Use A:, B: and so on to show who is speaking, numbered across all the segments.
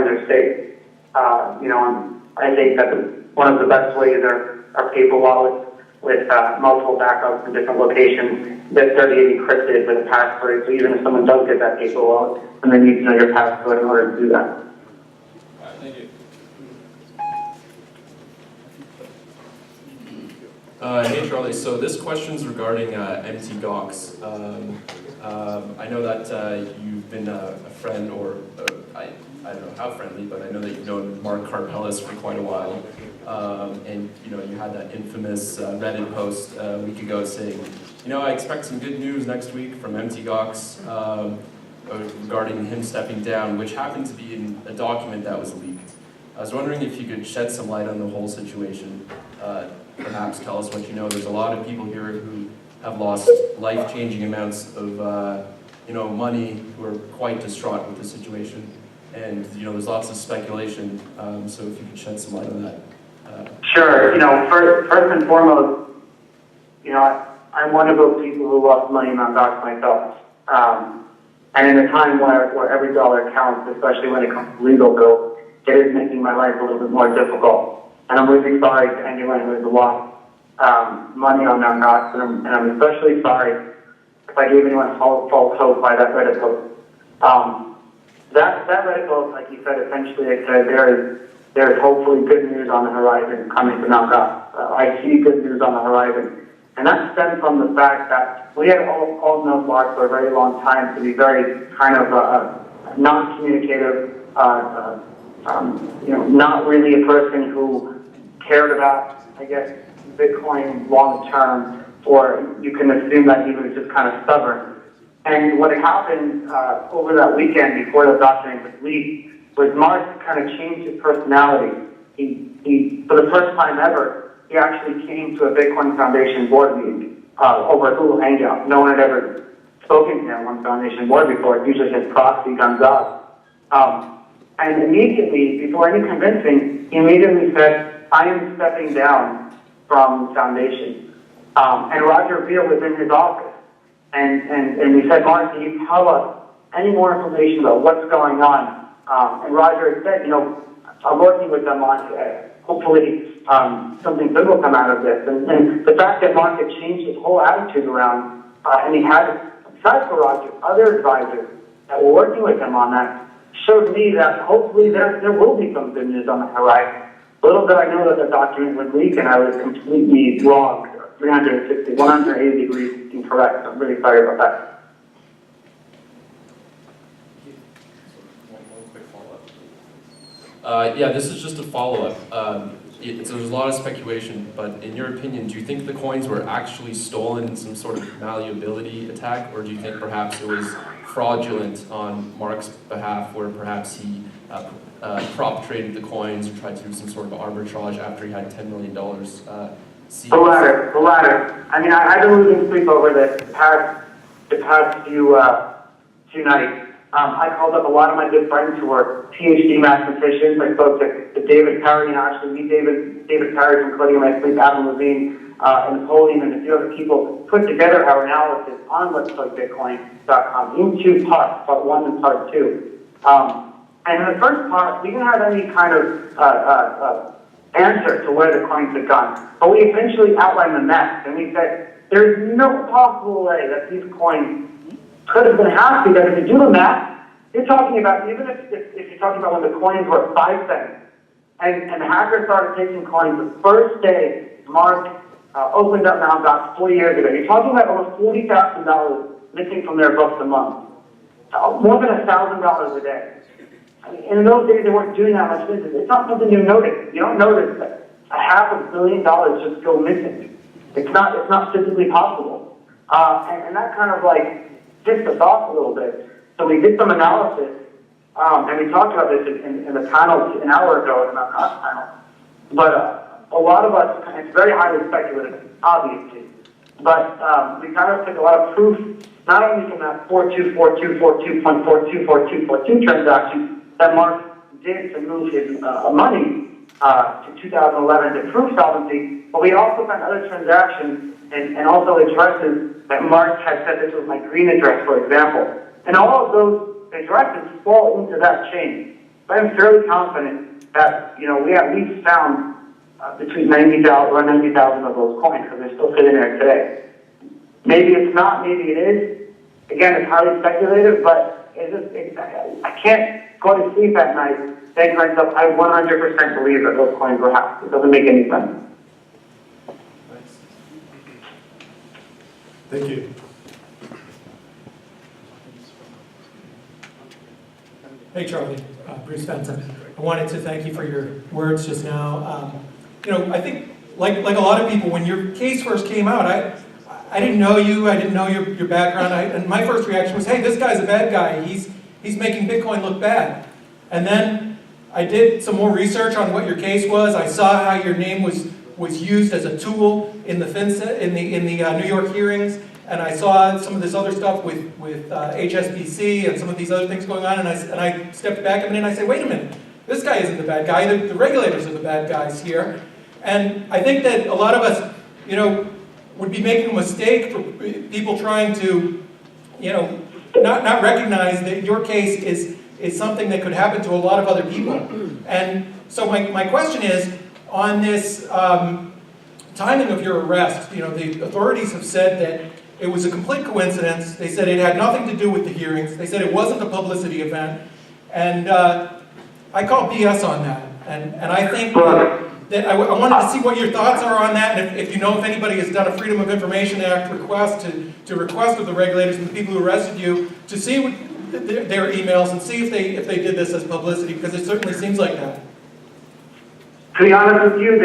A: their state. You know, and I think that one of the best ways are paper wallets with multiple backups in different locations that are being encrypted with a password. So even if someone does get that paper wallet, then they need to know your password in order to do that.
B: All right, thank you. Hey Charlie, so this question's regarding empty docs. I know that you've been a friend, or I don't know how friendly, but I know that you've known Mark Karpelis for quite a while. And you know, you had that infamous Reddit post a week ago saying, you know, I expect some good news next week from Empty Docs regarding him stepping down, which happened to be in a document that was leaked. I was wondering if you could shed some light on the whole situation. Perhaps tell us what you know. There's a lot of people here who have lost life-changing amounts of you know, money, who are quite distraught with the situation. And you know, there's lots of speculation, so if you could shed some light on that.
A: Sure. You know, first and foremost, you know, I'm one of those people who lost money in docs myself. And in a time where every dollar counts, especially when it comes to legal bills, it is making my life a little bit more difficult. And I'm really sorry to anyone who has lost money on their docs, and I'm especially sorry if I gave anyone false hope by that Reddit post. That Reddit post, like you said, essentially it said there's hopefully good news on the horizon coming to Mt. Gox. I see good news on the horizon. And that stems from the fact that we had all known Mark for a very long time to be very kind of non-communicative, you know, not really a person who cared about, I guess, Bitcoin long term, or you can assume that he was just kind of stubborn. And what happened over that weekend before the document was leaked was Mark kind of changed his personality. He for the first time ever, he actually came to a Bitcoin Foundation board meeting over a Google Hangout. No one had ever spoken to him on Foundation board before. It's usually his proxy, Gonzalez. And immediately, before any convincing, he immediately said, I am stepping down from the Foundation. And Roger Veal was in his office. And we said, Mark, can you tell us any more information about what's going on? And Roger said, you know, I'm working with them on hopefully something good will come out of this. And the fact that Mark had changed his whole attitude around, and he had, besides for Roger, other advisors that were working with him on that, showed me that hopefully there will be some good news on the horizon. Little did I know that the document would leak, and I was completely wrong, 360, 180 degrees incorrect. I'm really sorry about that.
B: Yeah, this is just a follow-up. There's a lot of speculation, but in your opinion, do you think the coins were actually stolen in some sort of malleability attack, or do you think perhaps it was fraudulent on Mark's behalf, where perhaps he prop traded the coins or tried to do some sort of arbitrage after he had $10 million seized?
A: The latter. I mean, I've been losing sleep over this the past few nights. I called up a lot of my good friends who were PhD mathematicians. I spoke to David Perry, and actually meet David Perry from Coding in My Sleep, Adam Levine, and Napoleon, and a few other people put together our analysis on let'stalkbitcoin.com in two parts, part one and part two. And in the first part, we didn't have any kind of answer to where the coins had gone, but we essentially outlined the math, and we said there's no possible way that these coins could have been hacked, because if you do the math, you're talking about, even if you're talking about when the coins were 5 cents, and the hackers started taking coins the first day Mark opened up Mt. Gox 4 years ago, you're talking about over $40,000 missing from their books a month, more than $1,000 a day. I mean, in those days, they weren't doing that much business. It's not something you notice. You don't notice that $500 million just go missing. It's not physically possible. And that kind of like pissed us off a little bit. So we did some analysis, and we talked about this in the panel an hour ago, in the Conf panel. But a lot of us, it's very highly speculative, obviously. But we kind of took a lot of proof, not only from that 424242.424242 transaction that Mark did to move his money to 2011 to prove solvency, but we also found other transactions and also addresses that Mark had said this was my green address, for example. And all of those addresses fall into that chain. But I'm fairly confident that, you know, we at least found between 90,000 or 90,000 of those coins, because they're still sitting there today. Maybe it's not, maybe it is. Again, it's highly speculative, but I can't go to sleep at night saying to myself, I 100% believe that those coins were hacked. It doesn't make any sense.
C: Thank you.
D: Hey, Charlie. Bruce Fenton. I wanted to thank you for your words just now. You know, I think, like a lot of people, when your case first came out, I didn't know you, I didn't know your background, and my first reaction was, hey, this guy's a bad guy. He's making Bitcoin look bad. And then I did some more research on what your case was. I saw how your name was used as a tool in the New York hearings, and I saw some of this other stuff with HSBC and some of these other things going on, and I stepped back a minute and I said, wait a minute, this guy isn't the bad guy. The regulators are the bad guys here. And I think that a lot of us, you know, would be making a mistake for people trying to, you know, not recognize that your case is something that could happen to a lot of other people. And so my question is, on this timing of your arrest, you know, the authorities have said that it was a complete coincidence. They said it had nothing to do with the hearings. They said it wasn't a publicity event. And I call BS on that. And I think that I wanted to see what your thoughts are on that, and if you know if anybody has done a Freedom of Information Act request to request of the regulators and the people who arrested you to see their emails and see if they did this as publicity, because it certainly seems like that.
A: To be honest with you,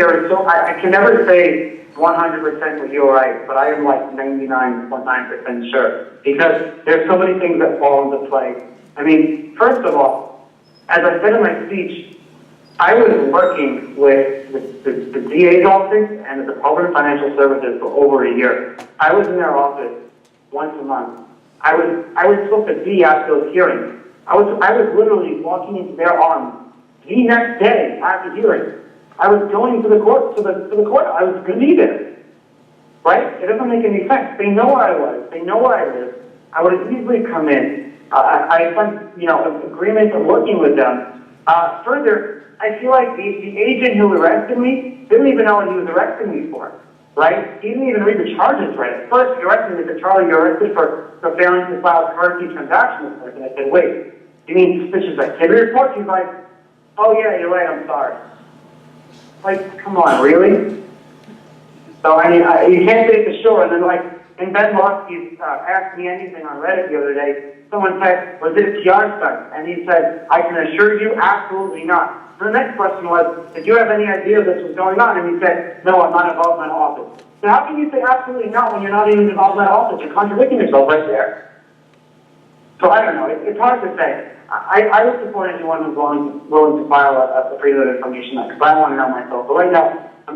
A: I can never say 100% that you're right, but I am like 99.9% sure, because there's so many things that fall into play. I mean, first of all, as I said in my speech, I was working with the DA's office and the Department of Financial Services for over a year. I was in their office once a month. I was supposed to be at those hearings. I was literally walking into their arms the next day after hearing. I was going to the court, I was going to be there. Right? It doesn't make any sense. They know where I was. They know where I live. I would have easily come in. I signed, you know, an agreement of working with them. Further, I feel like the agent who arrested me didn't even know what he was arresting me for, right? He didn't even read the charges right. First, he arrested me, said, Charlie, you're arrested for failing to file a currency transaction report. And I said, wait, you mean suspicious activity report? He's like, oh yeah, you're right, I'm sorry. Like, come on, really? So, I mean, you can't say it for sure. And then, like, and Ben Lofsky asked me anything on Reddit the other day. Someone said, was it a PR stunt? And he said, I can assure you, absolutely not. The next question was, did you have any idea this was going on? And he said, no, I'm not involved in my office. So how can you say absolutely not when you're not even involved in that office? You're contradicting yourself right there. So I don't know. It's hard to say. I would support anyone who's willing to file a Freedom of Information Act, because I want to know myself. But right now,